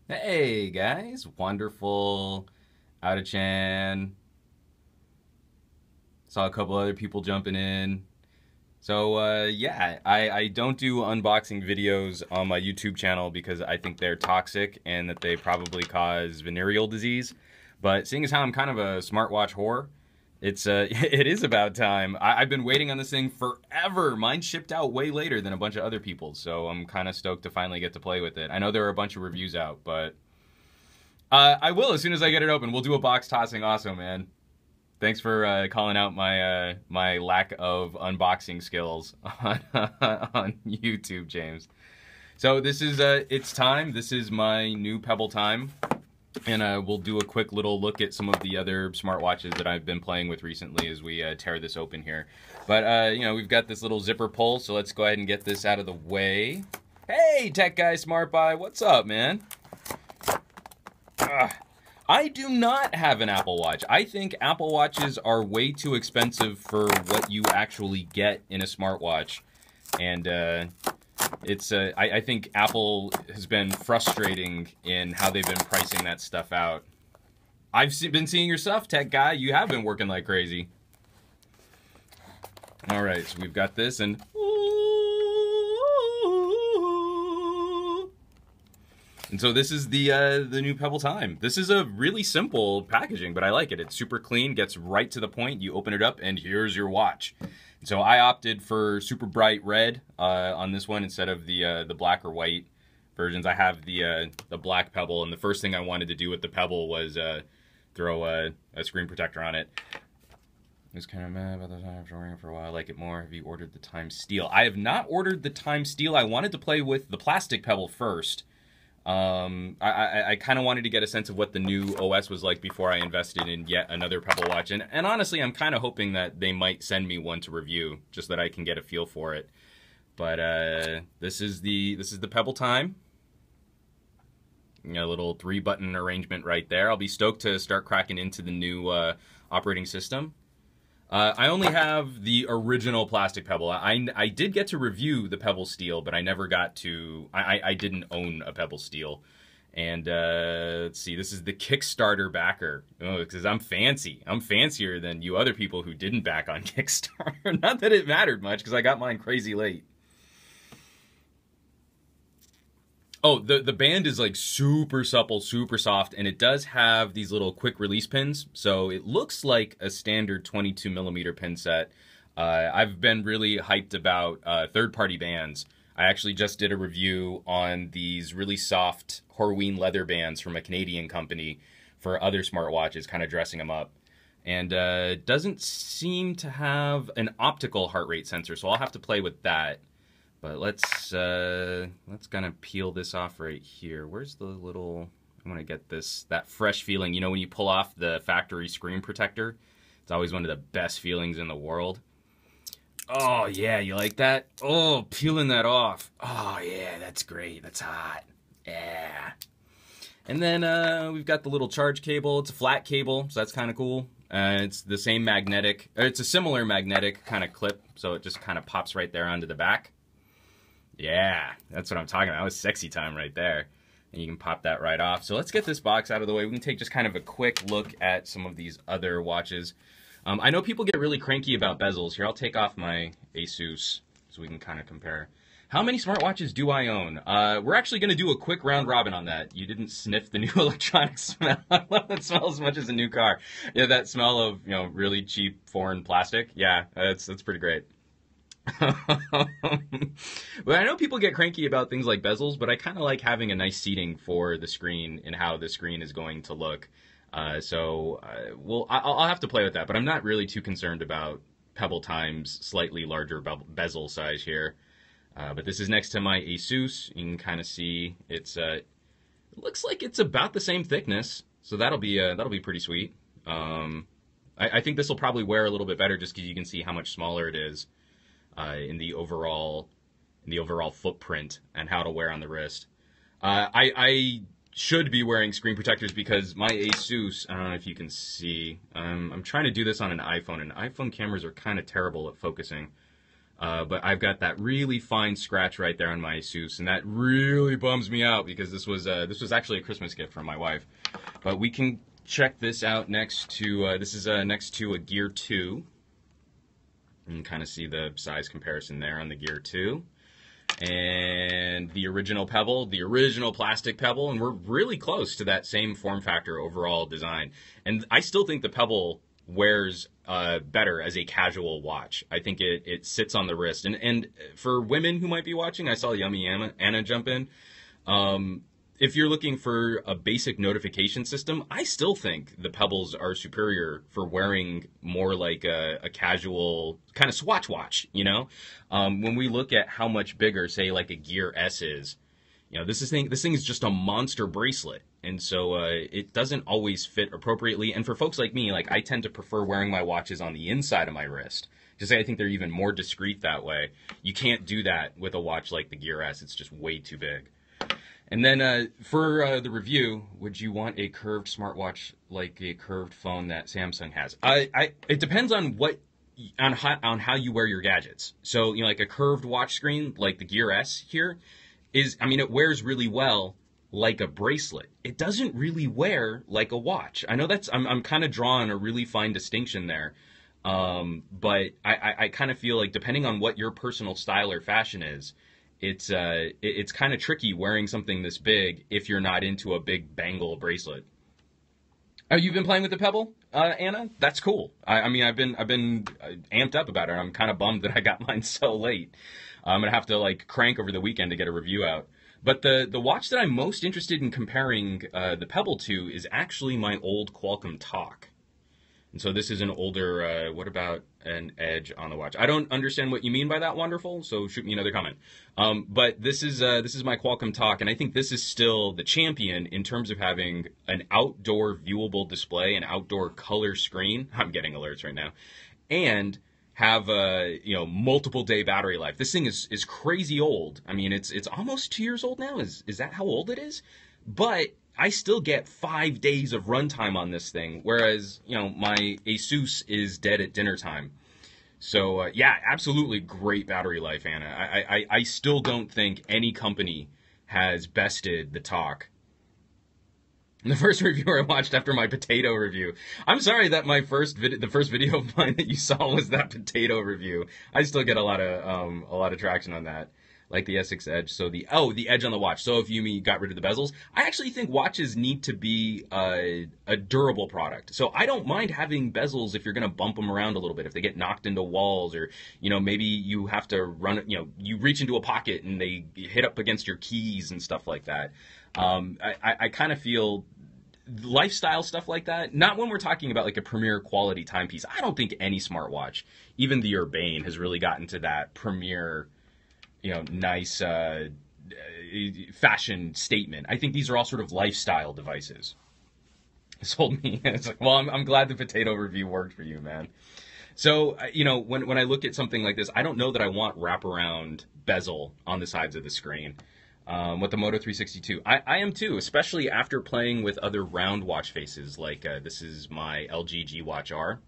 Hey guys, wonderful. Out-of-chan. Saw a couple other people jumping in. So yeah, I don't do unboxing videos on my YouTube channel because I think they're toxic and that they probably cause venereal disease. But seeing as how I'm kind of a smartwatch whore, it's it is about time. I've been waiting on this thing forever. Mine shipped out way later than a bunch of other people's, so I'm kind of stoked to finally get to play with it. I know there are a bunch of reviews out, but I will as soon as I get it open. We'll do a box tossing also, man. Thanks for calling out my my lack of unboxing skills on, on YouTube, James. So this is it's time. This is my new Pebble Time, and we'll do a quick little look at some of the other smartwatches that I've been playing with recently as we tear this open here. But you know, we've got this little zipper pull, so let's go ahead and get this out of the way. Hey, Tech Guy Smart Buy, what's up, man? I do not have an Apple Watch. I think Apple Watches are way too expensive for what you actually get in a smartwatch. And I think Apple has been frustrating in how they've been pricing that stuff out. I've been seeing your stuff, Tech Guy. You have been working like crazy. All right, so we've got this, and so this is the new Pebble Time. This is a really simple packaging, but I like it. It's super clean, gets right to the point. You open it up, and here's your watch. So I opted for super bright red on this one instead of the black or white versions. I have the black Pebble, and the first thing I wanted to do with the Pebble was throw a screen protector on it. I was kind of mad about the time after wearing it for a while. I like it more. Have you ordered the Time Steel? I have not ordered the Time Steel. I wanted to play with the plastic Pebble first. I kind of wanted to get a sense of what the new OS was like before I invested in yet another Pebble Watch. And honestly, I'm kind of hoping that they might send me one to review, just that I can get a feel for it. But this is the Pebble Time. You know, a little 3-button arrangement right there. I'll be stoked to start cracking into the new operating system. I only have the original plastic Pebble. I did get to review the Pebble Steel, but I never got to... I didn't own a Pebble Steel. And let's see, this is the Kickstarter backer. Oh, because I'm fancy. I'm fancier than you other people who didn't back on Kickstarter. Not that it mattered much, because I got mine crazy late. Oh, the band is like super supple, super soft, and it does have these little quick release pins, so it looks like a standard 22mm pin set. I've been really hyped about third-party bands. I actually just did a review on these really soft Horween leather bands from a Canadian company for other smartwatches, kind of dressing them up. And it doesn't seem to have an optical heart rate sensor, so I'll have to play with that. But let's kind of peel this off right here. Where's the little... I want to get that fresh feeling. You know when you pull off the factory screen protector? It's always one of the best feelings in the world. Oh, yeah, you like that? Oh, peeling that off. Oh, yeah, that's great. That's hot. Yeah. And then we've got the little charge cable. It's a flat cable, so that's kind of cool. It's the same magnetic... It's a similar magnetic kind of clip, so it just kind of pops right there onto the back. Yeah, that's what I'm talking about. That was sexy time right there. And you can pop that right off. So let's get this box out of the way. We can take just kind of a quick look at some of these other watches. I know people get really cranky about bezels. Here, I'll take off my Asus so we can kind of compare. How many smartwatches do I own? We're actually going to do a quick round robin on that. You didn't sniff the new electronic smell. I love that smell as much as a new car. Yeah, that smell of, you know, really cheap foreign plastic. Yeah, that's pretty great. But I know people get cranky about things like bezels, but I kind of like having a nice seating for the screen and how the screen is going to look. I'll have to play with that, but I'm not really too concerned about Pebble Time's slightly larger bezel size here. But this is next to my Asus. You can kind of see it looks like it's about the same thickness, so that'll be pretty sweet. I think this will probably wear a little bit better just because you can see how much smaller it is. In the overall footprint and how to wear on the wrist. I should be wearing screen protectors because my Asus, I don't know if you can see, I'm trying to do this on an iPhone, and iPhone cameras are kind of terrible at focusing. But I've got that really fine scratch right there on my Asus, and that really bums me out because this was actually a Christmas gift from my wife. But we can check this out next to next to a Gear 2. You can kind of see the size comparison there on the Gear 2. And the original Pebble, the original plastic Pebble, and we're really close to that same form factor overall design. And I still think the Pebble wears better as a casual watch. I think it sits on the wrist. And for women who might be watching, I saw Yummy Anna jump in. If you're looking for a basic notification system, I still think the Pebbles are superior for wearing more like a casual kind of Swatch watch, you know? When we look at how much bigger, say, like a Gear S is, you know, this thing is just a monster bracelet. And so it doesn't always fit appropriately. And for folks like me, like I tend to prefer wearing my watches on the inside of my wrist. Just say I think they're even more discreet that way. You can't do that with a watch like the Gear S. It's just way too big. And then for the review, would you want a curved smartwatch like a curved phone that Samsung has? It depends on on how you wear your gadgets. So, you know, like a curved watch screen like the Gear S here it wears really well like a bracelet. It doesn't really wear like a watch. I know I'm kind of drawing a really fine distinction there. But I kind of feel like depending on what your personal style or fashion is, it's kind of tricky wearing something this big if you're not into a big bangle bracelet. Oh, you've been playing with the Pebble, Anna? That's cool. I've been amped up about it. I'm kind of bummed that I got mine so late. I'm gonna have to like crank over the weekend to get a review out. But the watch that I'm most interested in comparing the Pebble to is actually my old Qualcomm Talk. And so this is an older, what about an edge on the watch? I don't understand what you mean by that, Wonderful, so shoot me another comment. But this is my Qualcomm Talk, and I think this is still the champion in terms of having an outdoor viewable display, an outdoor color screen. I'm getting alerts right now. And have multiple day battery life. This thing is crazy old. I mean, it's almost 2 years old now. Is that how old it is? But I still get 5 days of runtime on this thing, whereas, you know, my Asus is dead at dinner time. So, yeah, absolutely great battery life, Anna. I still don't think any company has bested the Talk. The first review I watched after my potato review. I'm sorry that the first video of mine that you saw was that potato review. I still get a lot of traction on that. Like the Essex Edge. So the edge on the watch. So if you got rid of the bezels, I actually think watches need to be a durable product. So I don't mind having bezels if you're going to bump them around a little bit, if they get knocked into walls, or, you know, maybe you have to run, you know, you reach into a pocket and they hit up against your keys and stuff like that. I kind of feel lifestyle stuff like that, not when we're talking about like a premier quality timepiece. I don't think any smartwatch, even the Urbane, has really gotten to that premier, you know, nice fashion statement. I think these are all sort of lifestyle devices. This told me, it's like, well, I'm glad the potato review worked for you, man. So, you know, when I look at something like this, I don't know that I want wraparound bezel on the sides of the screen. With the Moto 362, I am too, especially after playing with other round watch faces. Like this is my LG G Watch R.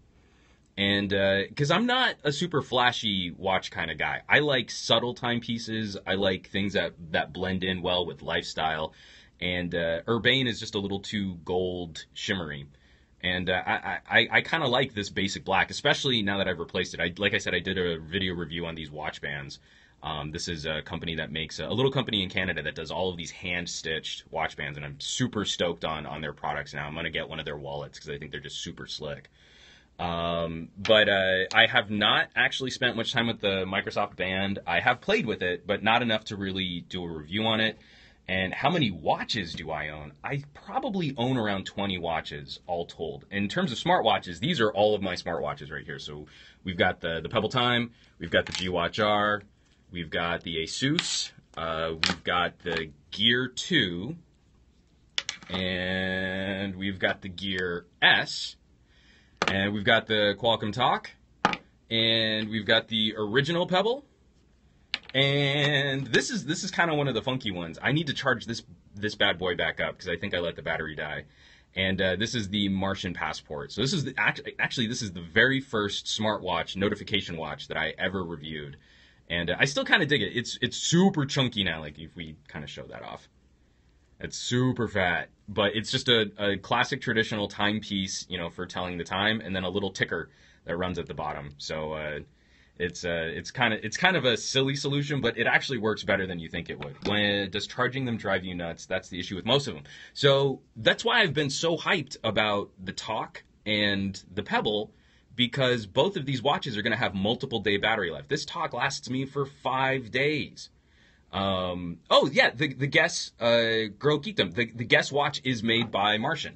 And because I'm not a super flashy watch kind of guy. I like subtle timepieces. I like things that blend in well with lifestyle. And Urbane is just a little too gold shimmery. And I kind of like this basic black, especially now that I've replaced it. Like I said, I did a video review on these watch bands. This is a company that makes a little company in Canada that does all of these hand-stitched watch bands. And I'm super stoked on their products now. I'm going to get one of their wallets because I think they're just super slick. But I have not actually spent much time with the Microsoft Band. I have played with it, but not enough to really do a review on it. And how many watches do I own? I probably own around 20 watches, all told. In terms of smartwatches, these are all of my smartwatches right here. So we've got the Pebble Time, we've got the G Watch R, we've got the Asus, we've got the Gear 2, and we've got the Gear S. And we've got the Qualcomm Talk, and we've got the original Pebble, and this is kind of one of the funky ones. I need to charge this bad boy back up because I think I let the battery die. And this is the Martian Passport. So this is actually this is the very first smartwatch notification watch that I ever reviewed. And I still kind of dig it. It's super chunky now, like if we kind of show that off. It's super fat, but it's just a classic traditional timepiece, you know, for telling the time, and then a little ticker that runs at the bottom. So it's kind of a silly solution, but it actually works better than you think it would. Does charging them drive you nuts? That's the issue with most of them. So that's why I've been so hyped about the Talk and the Pebble, because both of these watches are going to have multiple day battery life. This Talk lasts me for 5 days. Oh yeah, the Guess, Girl Geek them. The Guess watch is made by Martian.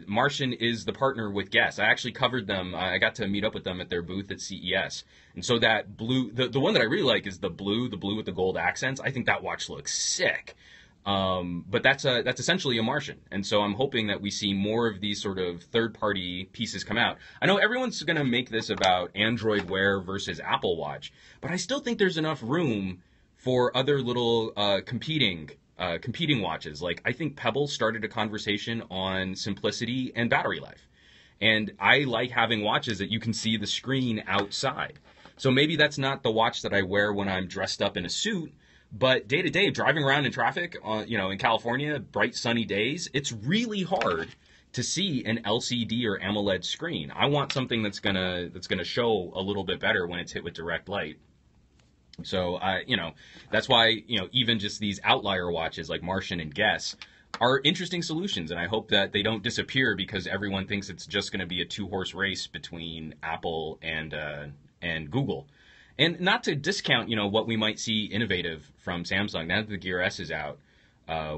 Martian is the partner with Guess. I actually covered them. I got to meet up with them at their booth at CES. And so that blue, the one that I really like is the blue with the gold accents. I think that watch looks sick. But that's essentially a Martian. And so I'm hoping that we see more of these sort of third-party pieces come out. I know everyone's going to make this about Android Wear versus Apple Watch, but I still think there's enough room for other little competing watches. Like, I think Pebble started a conversation on simplicity and battery life. And I like having watches that you can see the screen outside. So maybe that's not the watch that I wear when I'm dressed up in a suit, but day to day, driving around in traffic, in California, bright sunny days, it's really hard to see an LCD or AMOLED screen. I want something that's gonna show a little bit better when it's hit with direct light. So that's why, even just these outlier watches like Martian and Guess are interesting solutions, and I hope that they don't disappear because everyone thinks it's just going to be a two-horse race between Apple and Google. And not to discount, what we might see innovative from Samsung now that the Gear S is out.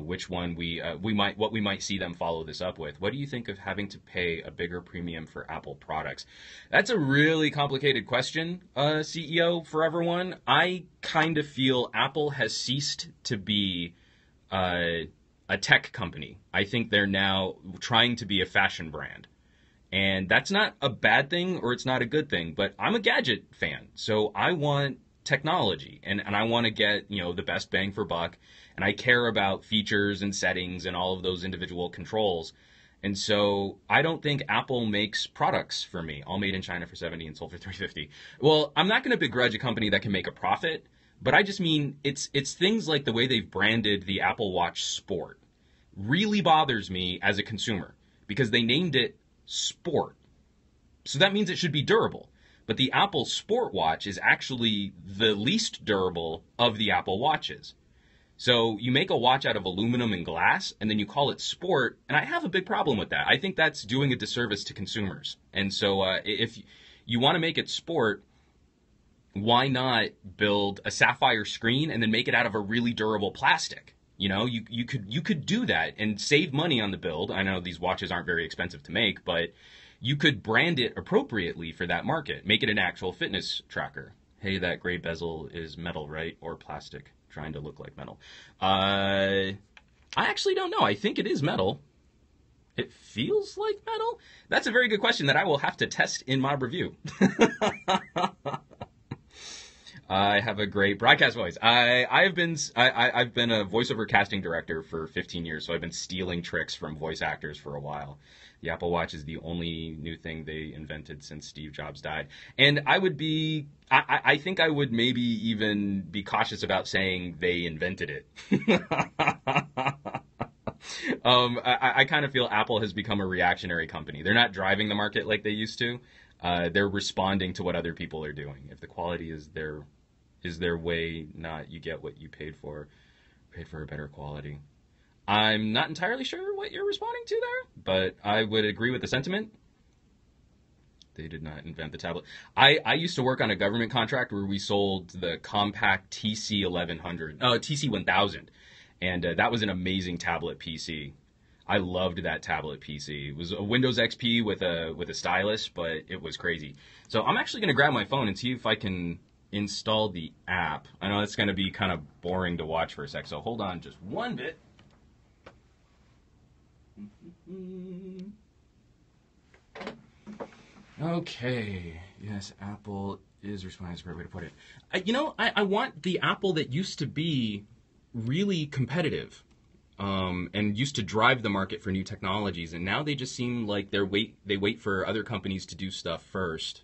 Which one we might see them follow this up with. What do you think of having to pay a bigger premium for Apple products? That's a really complicated question, CEO Forever One. I kind of feel Apple has ceased to be a tech company. I think they're now trying to be a fashion brand. And that's not a bad thing or it's not a good thing, but I'm a gadget fan. So I want technology and I want to get, the best bang for buck. And I care about features and settings and all of those individual controls. And so I don't think Apple makes products for me, all made in China for 70 and sold for 350. Well, I'm not going to begrudge a company that can make a profit, but I just mean it's things like the way they've branded the Apple Watch Sport really bothers me as a consumer because they named it Sport. So that means it should be durable. But the Apple Sport Watch is actually the least durable of the Apple Watches. So you make a watch out of aluminum and glass, and then you call it sport, and I have a big problem with that. I think that's doing a disservice to consumers. And so if you want to make it sport, why not build a sapphire screen and then make it out of a really durable plastic? You could do that and save money on the build. I know these watches aren't very expensive to make, but you could brand it appropriately for that market. Make it an actual fitness tracker. Hey, that gray bezel is metal, right? Or plastic, trying to look like metal. I actually don't know. I think it is metal. It feels like metal? That's a very good question that I will have to test in my review. I have a great broadcast voice. I've been a voiceover casting director for 15 years, so I've been stealing tricks from voice actors for a while. The Apple Watch is the only new thing they invented since Steve Jobs died. And I think I would maybe even be cautious about saying they invented it. I kind of feel Apple has become a reactionary company. They're not driving the market like they used to. They're responding to what other people are doing. If the quality is their way, not you get what you paid for a better quality. I'm not entirely sure what you're responding to there, but I would agree with the sentiment. They did not invent the tablet. I used to work on a government contract where we sold the compact TC1000, and that was an amazing tablet PC. I loved that tablet PC. It was a Windows XP with a stylus, but it was crazy. So I'm actually going to grab my phone and see if I can install the app. I know it's going to be kind of boring to watch for a sec, so hold on just one bit. Okay. Yes, Apple is responding. That's a great way to put it. I want the Apple that used to be really competitive. And used to drive the market for new technologies, and now they just seem like they wait for other companies to do stuff first,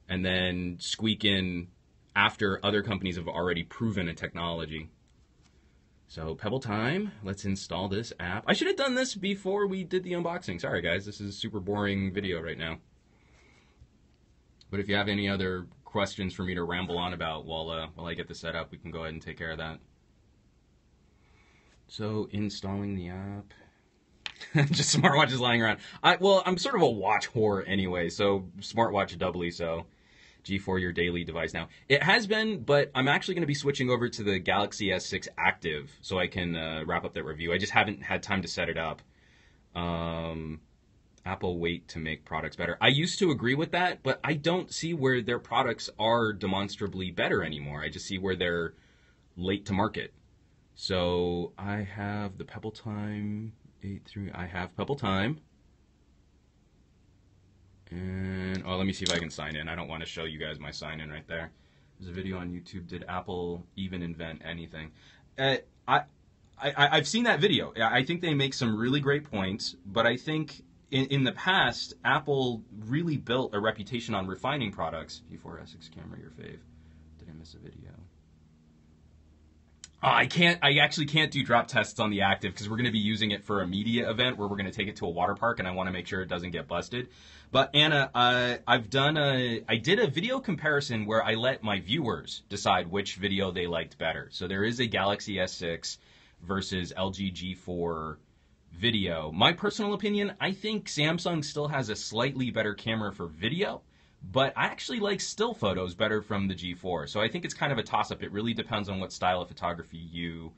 and then squeak in after other companies have already proven a technology. So Pebble Time, let's install this app. I should have done this before we did the unboxing. Sorry guys, this is a super boring video right now. But if you have any other questions for me to ramble on about while I get this set up, we can go ahead and take care of that. So installing the app. Just smartwatches lying around. I'm sort of a watch whore anyway, so smartwatch doubly so. G4 your daily device now. It has been, but I'm actually going to be switching over to the Galaxy S6 Active so I can wrap up that review. I just haven't had time to set it up. Apple wait to make products better. I used to agree with that, but I don't see where their products are demonstrably better anymore. I just see where they're late to market. So I have the Pebble Time 8.3. I have Pebble Time. And, let me see if I can sign in. I don't want to show you guys my sign in right there. There's a video on YouTube. Did Apple even invent anything? I've seen that video. I think they make some really great points, but I think in the past, Apple really built a reputation on refining products. G4 S6 camera, your fave. Did I miss a video? I actually can't do drop tests on the Active because we're going to be using it for a media event where we're going to take it to a water park, and I want to make sure it doesn't get busted. But Anna, I did a video comparison where I let my viewers decide which video they liked better. So there is a Galaxy S6 versus LG G4 video. My personal opinion, I think Samsung still has a slightly better camera for video, but I actually like still photos better from the G4. So I think it's kind of a toss-up. It really depends on what style of photography you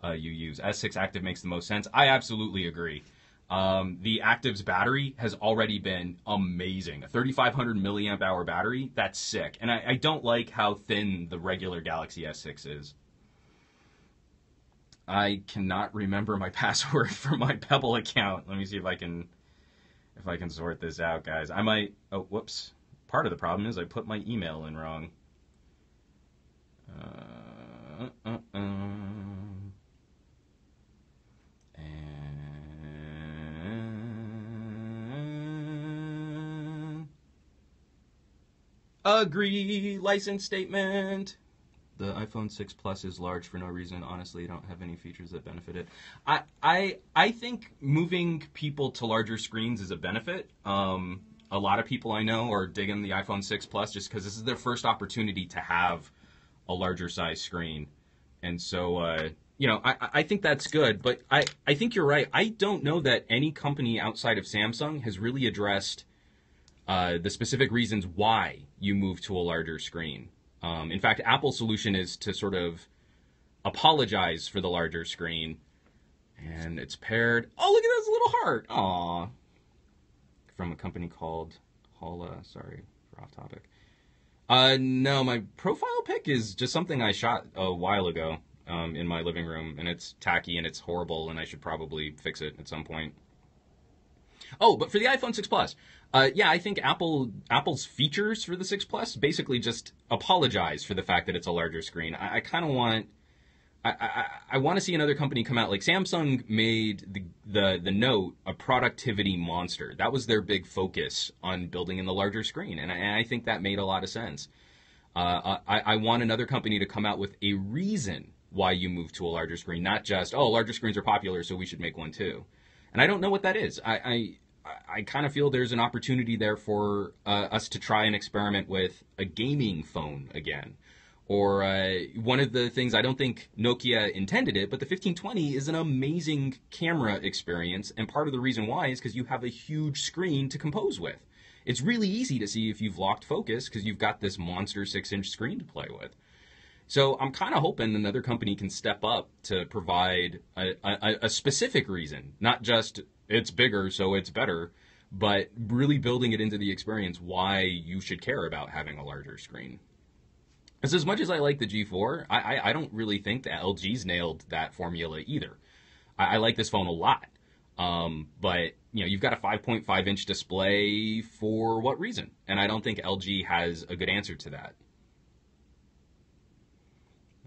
use. S6 Active makes the most sense. I absolutely agree. The Active's battery has already been amazing. A 3,500 milliamp hour battery, that's sick. And I don't like how thin the regular Galaxy S6 is. I cannot remember my password for my Pebble account. Let me see if I can sort this out, guys. I might, oh, whoops. Part of the problem is I put my email in wrong. Agree, license statement. The iPhone 6 Plus is large for no reason. Honestly, I don't have any features that benefit it. I think moving people to larger screens is a benefit. A lot of people I know are digging the iPhone 6 Plus just because this is their first opportunity to have a larger size screen. And so, I think that's good. But I think you're right. I don't know that any company outside of Samsung has really addressed the specific reasons why you move to a larger screen. In fact, Apple's solution is to sort of apologize for the larger screen. And it's paired. Oh, look at this little heart. Aww. From a company called Holla. Sorry for off topic. No, my profile pic is just something I shot a while ago in my living room. And it's tacky and it's horrible. And I should probably fix it at some point. Oh, but for the iPhone 6 Plus, I think Apple's features for the 6 Plus basically just apologize for the fact that it's a larger screen. I kind of want, I want to see another company come out. Like Samsung made the Note a productivity monster. That was their big focus on building in the larger screen, and I think that made a lot of sense. I want another company to come out with a reason why you move to a larger screen, not just, oh, larger screens are popular, so we should make one too. And I don't know what that is. I kind of feel there's an opportunity there for us to try and experiment with a gaming phone again. Or one of the things, I don't think Nokia intended it, but the 1520 is an amazing camera experience. And part of the reason why is because you have a huge screen to compose with. It's really easy to see if you've locked focus because you've got this monster 6-inch screen to play with. So I'm kind of hoping another company can step up to provide a specific reason, not just it's bigger so it's better, but really building it into the experience why you should care about having a larger screen. Because as much as I like the G4, I don't really think the LG's nailed that formula either. I like this phone a lot, but you've got a 5.5-inch display for what reason? And I don't think LG has a good answer to that.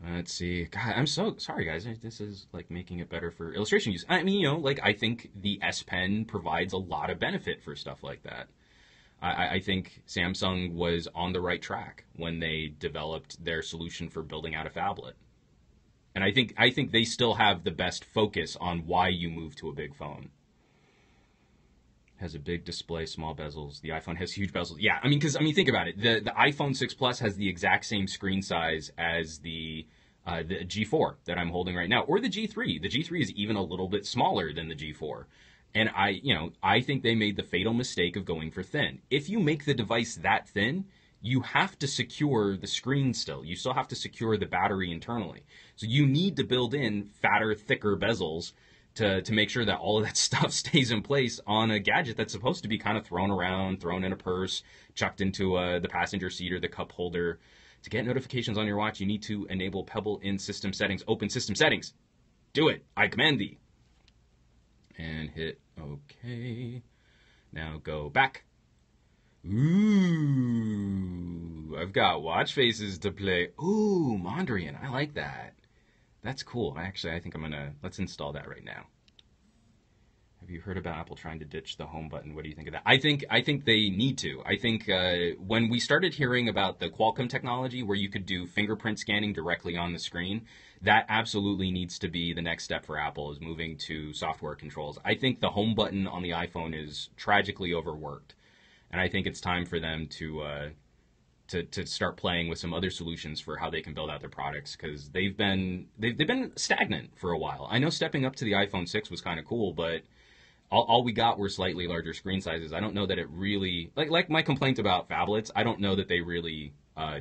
Let's see. God, I'm so sorry, guys. This is like making it better for illustration use. I mean, I think the S Pen provides a lot of benefit for stuff like that. I think Samsung was on the right track when they developed their solution for building out a phablet. And I think they still have the best focus on why you move to a big phone. Has a big display, small bezels. The iPhone has huge bezels. Yeah, think about it. The iPhone 6 Plus has the exact same screen size as the G4 that I'm holding right now, or the G3. The G3 is even a little bit smaller than the G4. And I think they made the fatal mistake of going for thin. If you make the device that thin, you have to secure the screen still. You still have to secure the battery internally. So you need to build in fatter, thicker bezels to make sure that all of that stuff stays in place on a gadget that's supposed to be kind of thrown around, thrown in a purse, chucked into the passenger seat or the cup holder. To get notifications on your watch, you need to enable Pebble in system settings. Open system settings. Do it. I command thee. And hit OK. Now go back. Ooh, I've got watch faces to play. Ooh, Mondrian. I like that. That's cool. Actually, I think let's install that right now. Have you heard about Apple trying to ditch the home button? What do you think of that? I think they need to. I think when we started hearing about the Qualcomm technology where you could do fingerprint scanning directly on the screen, that absolutely needs to be the next step for Apple, is moving to software controls. I think the home button on the iPhone is tragically overworked. And I think it's time for them to start playing with some other solutions for how they can build out their products, because they've been stagnant for a while. I know stepping up to the iPhone 6 was kind of cool, but all we got were slightly larger screen sizes. I don't know that it really, like my complaint about phablets, I don't know that they really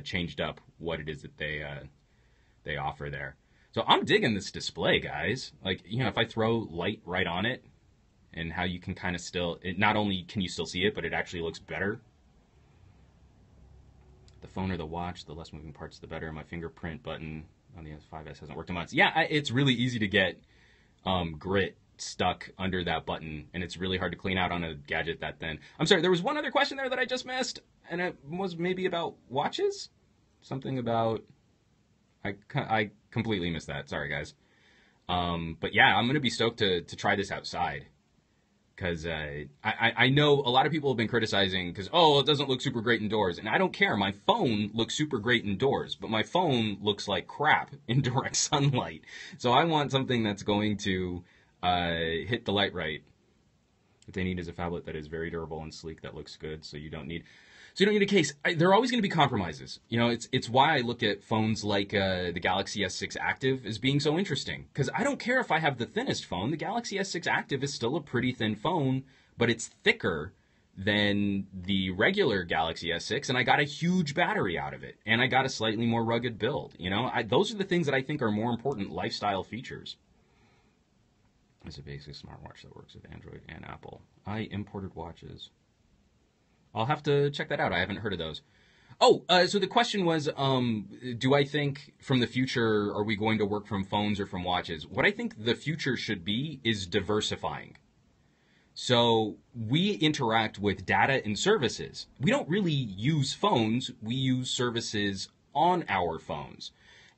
changed up what it is that they offer there. So I'm digging this display, guys. If I throw light right on it, and how you can kind of not only can you still see it, but it actually looks better. The phone or the watch, the less moving parts, the better. My fingerprint button on the S5S hasn't worked in months. Yeah, it's really easy to get grit stuck under that button, and it's really hard to clean out on a gadget that thin. I'm sorry, there was one other question there that I just missed, and it was maybe about watches? Something about... I completely missed that. Sorry, guys. But yeah, I'm going to be stoked to try this outside. Because I know a lot of people have been criticizing because, it doesn't look super great indoors. And I don't care. My phone looks super great indoors, but my phone looks like crap in direct sunlight. So I want something that's going to hit the light right. What they need is a phablet that is very durable and sleek that looks good, so you don't need a case. There are always going to be compromises. It's why I look at phones like the Galaxy S6 Active as being so interesting. Because I don't care if I have the thinnest phone. The Galaxy S6 Active is still a pretty thin phone, but it's thicker than the regular Galaxy S6, and I got a huge battery out of it, and I got a slightly more rugged build. Those are the things that I think are more important lifestyle features. It's a basic smartwatch that works with Android and Apple. I imported watches. I'll have to check that out. I haven't heard of those. So the question was, do I think from the future, are we going to work from phones or from watches? What I think the future should be is diversifying. So we interact with data and services. We don't really use phones. We use services on our phones.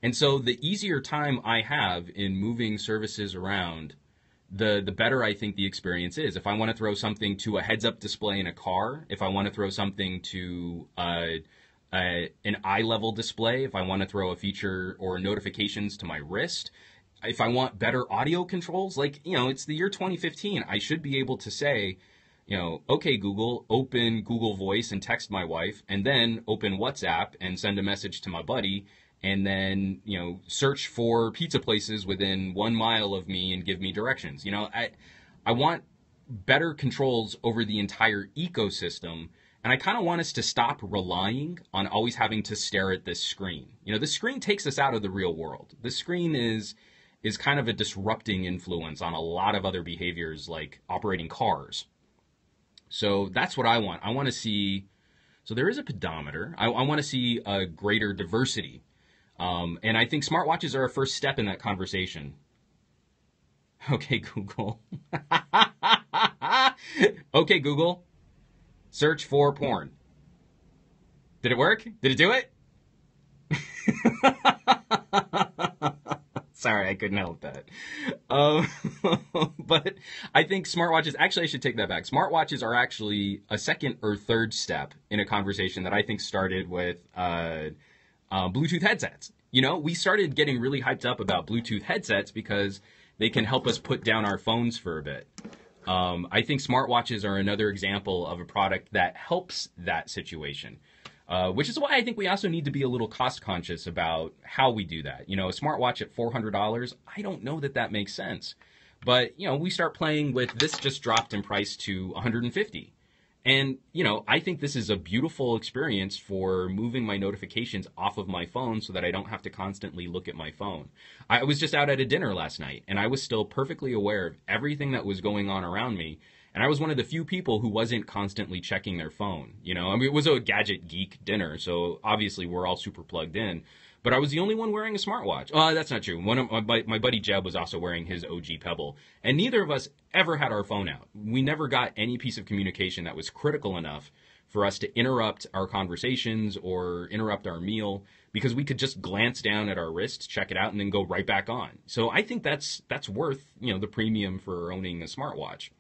And so the easier time I have in moving services around, the better I think the experience is. If I want to throw something to a heads-up display in a car, if I want to throw something to an eye-level display, if I want to throw a feature or notifications to my wrist, if I want better audio controls, it's the year 2015, I should be able to say, okay, Google, open Google Voice and text my wife, and then open WhatsApp and send a message to my buddy, and then, search for pizza places within 1 mile of me and give me directions. I want better controls over the entire ecosystem, and I kind of want us to stop relying on always having to stare at this screen. The screen takes us out of the real world. The screen is kind of a disrupting influence on a lot of other behaviors, like operating cars. So that's what I want. I want to see, so there is a pedometer. I want to see a greater diversity. And I think smartwatches are a first step in that conversation. Okay, Google. Okay, Google. Search for porn. Did it work? Did it do it? Sorry, I couldn't help that. Um, but I think smartwatches, actually, I should take that back. Smartwatches are actually a second or third step in a conversation that I think started with Bluetooth headsets. You know, we started getting really hyped up about Bluetooth headsets because they can help us put down our phones for a bit. I think smartwatches are another example of a product that helps that situation. Which is why I think we also need to be a little cost conscious about how we do that. You know, a smartwatch at $400, I don't know that that makes sense. But, you know, we start playing with this just dropped in price to $150. And, you know, I think this is a beautiful experience for moving my notifications off of my phone so that I don't have to constantly look at my phone. I was just out at a dinner last night, and I was still perfectly aware of everything that was going on around me. And I was one of the few people who wasn't constantly checking their phone. You know, I mean, it was a gadget geek dinner, so obviously we're all super plugged in. But I was the only one wearing a smartwatch. That's not true. One of my buddy Jeb was also wearing his OG Pebble. And neither of us ever had our phone out. We never got any piece of communication that was critical enough for us to interrupt our conversations or interrupt our meal, because we could just glance down at our wrist, check it out, and then go right back on. So I think that's worth, you know, the premium for owning a smartwatch.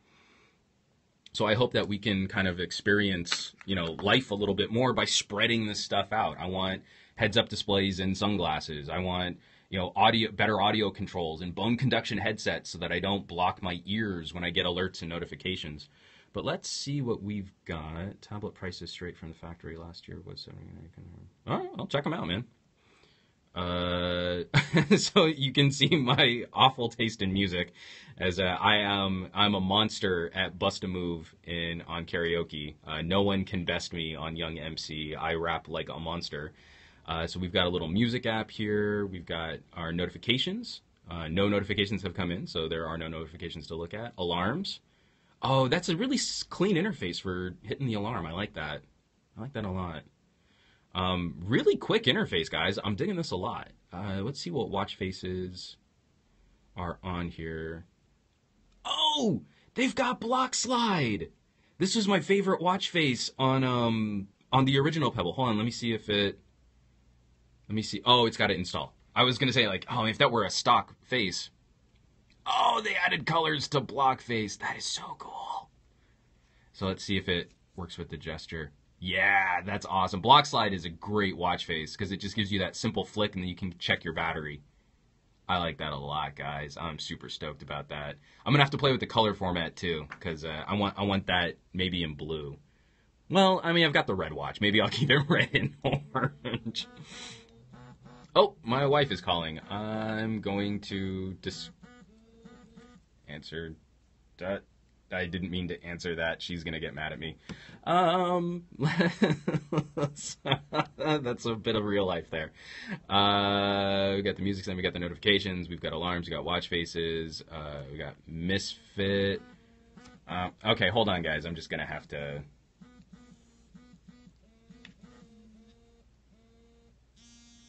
So I hope that we can kind of experience, you know, life a little bit more by spreading this stuff out. I want heads-up displays and sunglasses. I want, you know, better audio controls and bone conduction headsets so that I don't block my ears when I get alerts and notifications. But let's see what we've got. Tablet prices straight from the factory last year was $79. All right, I'll check them out, man. So you can see my awful taste in music, as I'm a monster at Bust a Move on karaoke. No one can best me on Young MC. I rap like a monster. So we've got a little music app here. We've got our notifications. No notifications have come in, so there are no notifications to look at. Alarms. Oh, that's a really clean interface for hitting the alarm. I like that. I like that a lot. Really quick interface, guys. I'm digging this a lot. Let's see what watch faces are on here. Oh, they've got block slide. This was my favorite watch face on the original Pebble. Hold on, let me see. Oh, it's got it installed. I was gonna say, like, oh, if that were a stock face. Oh, they added colors to block face. That is so cool. So let's see if it works with the gesture. Yeah, that's awesome. Block slide is a great watch face because it just gives you that simple flick and then you can check your battery. I like that a lot, guys. I'm super stoked about that. I'm gonna have to play with the color format too, because I want that maybe in blue. Well, I mean, I've got the red watch. Maybe I'll keep it red and orange. Oh, my wife is calling. I'm going to answer that. I didn't mean to answer that. She's going to get mad at me. That's a bit of real life there. We got the music center, we got the notifications, we've got alarms, we got watch faces, we got Misfit. Okay, hold on, guys. I'm just going to have to...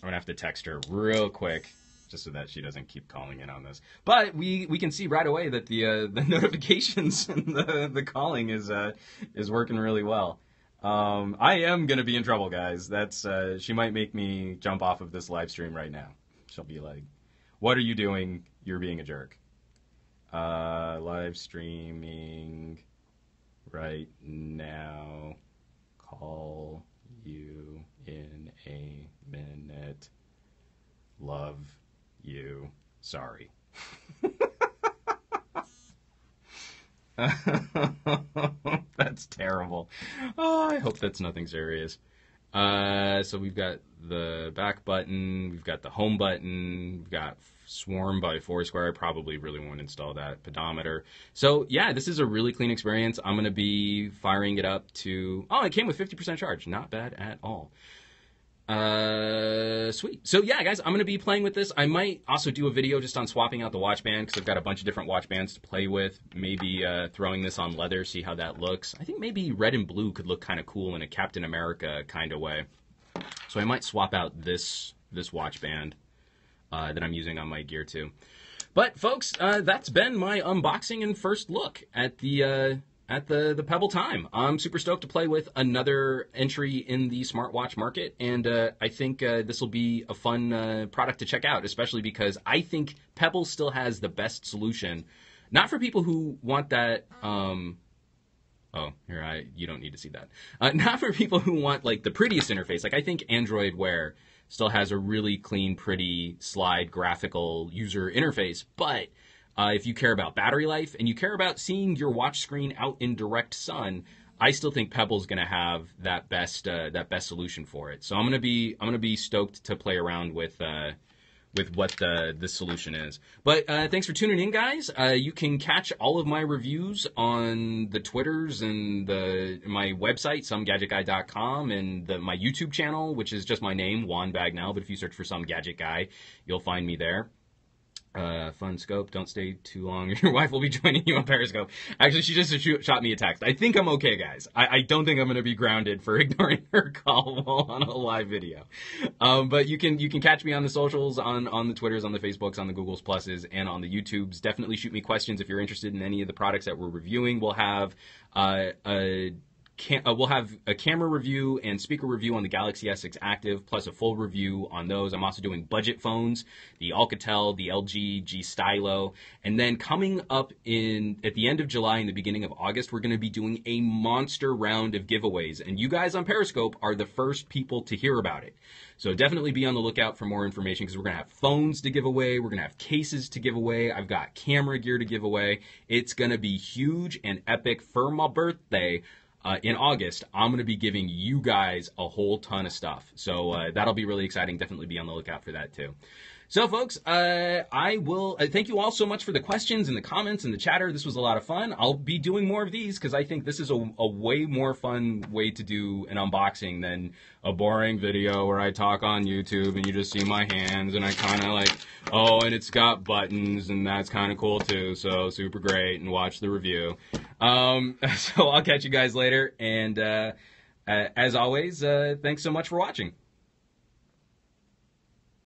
I'm going to have to text her real quick, just so that she doesn't keep calling in on this. But we can see right away that the notifications and the calling is working really well. I am gonna be in trouble, guys. That's she might make me jump off of this live stream right now. She'll be like, "What are you doing? You're being a jerk." Live streaming right now. Call you in a minute. Love you. Sorry. That's terrible. Oh, I hope that's nothing serious. So we've got the back button, we've got the home button, we've got Swarm by Foursquare. I probably really won't install that. Pedometer. So yeah, this is a really clean experience. I'm going to be firing it up to... Oh, it came with 50% charge. Not bad at all. Sweet. So yeah, guys, I'm going to be playing with this. I might also do a video just on swapping out the watch band because I've got a bunch of different watch bands to play with. Maybe throwing this on leather, see how that looks. I think maybe red and blue could look kind of cool in a Captain America kind of way. So I might swap out this watch band that I'm using on my Gear 2. But folks, that's been my unboxing and first look at the at the Pebble Time. I'm super stoked to play with another entry in the smartwatch market, and I think this will be a fun product to check out, especially because I think Pebble still has the best solution. Not for people who want that. You don't need to see that. Not for people who want like the prettiest interface. Like I think Android Wear still has a really clean, pretty slide graphical user interface, but if you care about battery life and you care about seeing your watch screen out in direct sun, I still think Pebble's going to have that best solution for it. So I'm gonna be stoked to play around with what the solution is. But thanks for tuning in, guys. You can catch all of my reviews on the Twitters and my website, somegadgetguy.com, and my YouTube channel, which is just my name, Juan Bagnell. But if you search for Some Gadget Guy, you'll find me there. Fun scope. Don't stay too long. Your wife will be joining you on Periscope. Actually, she just shot me a text. I think I'm okay, guys. I don't think I'm going to be grounded for ignoring her call while on a live video. But you can catch me on the socials, on the Twitters, on the Facebooks, on the Googles Pluses, and on the YouTubes. Definitely shoot me questions if you're interested in any of the products that we're reviewing. We'll have we'll have a camera review and speaker review on the Galaxy S6 Active, plus a full review on those. I'm also doing budget phones, the Alcatel, the LG G Stylo, and then coming up at the end of July and the beginning of August, we're going to be doing a monster round of giveaways, and you guys on Periscope are the first people to hear about it. So definitely be on the lookout for more information, because we're going to have phones to give away, we're going to have cases to give away, I've got camera gear to give away. It's going to be huge and epic for my birthday. In August, I'm going to be giving you guys a whole ton of stuff. So that'll be really exciting. Definitely be on the lookout for that too. So folks, I will thank you all so much for the questions and the comments and the chatter. This was a lot of fun. I'll be doing more of these because I think this is a way more fun way to do an unboxing than a boring video where I talk on YouTube and you just see my hands and I kind of like, oh, and it's got buttons and that's kind of cool too. So super great, and watch the review. So I'll catch you guys later. And as always, thanks so much for watching.